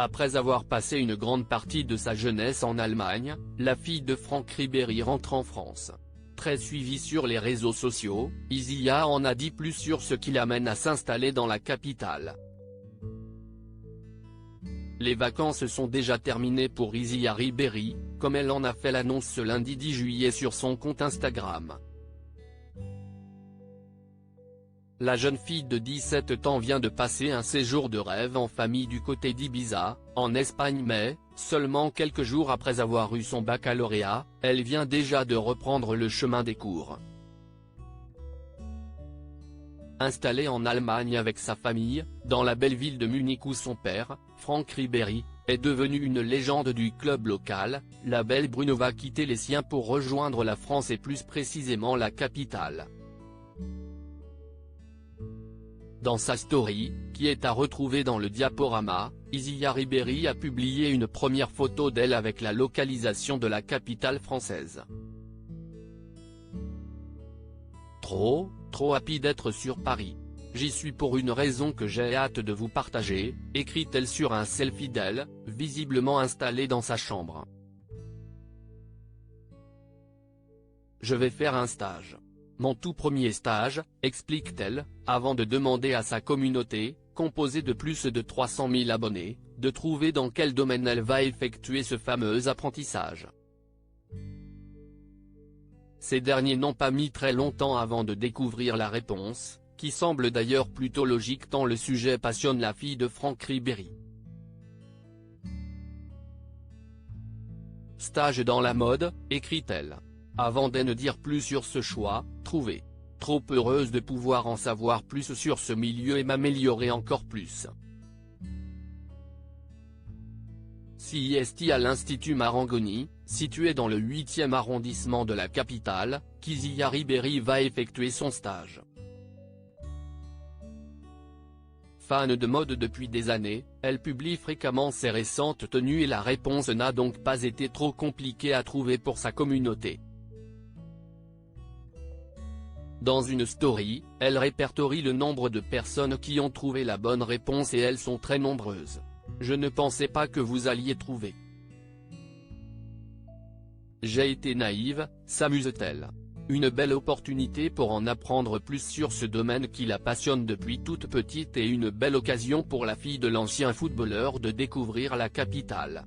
Après avoir passé une grande partie de sa jeunesse en Allemagne, la fille de Franck Ribéry rentre en France. Très suivie sur les réseaux sociaux, Isia en a dit plus sur ce qui l'amène à s'installer dans la capitale. Les vacances sont déjà terminées pour Isia Ribéry, comme elle en a fait l'annonce ce lundi 10 juillet sur son compte Instagram. La jeune fille de 17 ans vient de passer un séjour de rêve en famille du côté d'Ibiza, en Espagne mais, seulement quelques jours après avoir eu son baccalauréat, elle vient déjà de reprendre le chemin des cours. Installée en Allemagne avec sa famille, dans la belle ville de Munich où son père, Franck Ribéry, est devenu une légende du club local, la belle Bruno va quitter les siens pour rejoindre la France et plus précisément la capitale. Dans sa story, qui est à retrouver dans le diaporama, Isia Ribéry a publié une première photo d'elle avec la localisation de la capitale française. Trop happy d'être sur Paris. J'y suis pour une raison que j'ai hâte de vous partager, écrit-elle sur un selfie d'elle, visiblement installée dans sa chambre. Je vais faire un stage. Mon tout premier stage, explique-t-elle, avant de demander à sa communauté, composée de plus de 300 000 abonnés, de trouver dans quel domaine elle va effectuer ce fameux apprentissage. Ces derniers n'ont pas mis très longtemps avant de découvrir la réponse, qui semble d'ailleurs plutôt logique tant le sujet passionne la fille de Franck Ribéry. Stage dans la mode, écrit-elle. Avant de ne dire plus sur ce choix, trouvez. Trop heureuse de pouvoir en savoir plus sur ce milieu et m'améliorer encore plus. CIST à l'Institut Marangoni, situé dans le 8e arrondissement de la capitale, qu'Isia Ribéry va effectuer son stage. Fan de mode depuis des années, elle publie fréquemment ses récentes tenues et la réponse n'a donc pas été trop compliquée à trouver pour sa communauté. Dans une story, elle répertorie le nombre de personnes qui ont trouvé la bonne réponse et elles sont très nombreuses. Je ne pensais pas que vous alliez trouver. J'ai été naïve, s'amuse-t-elle. Une belle opportunité pour en apprendre plus sur ce domaine qui la passionne depuis toute petite et une belle occasion pour la fille de l'ancien footballeur de découvrir la capitale.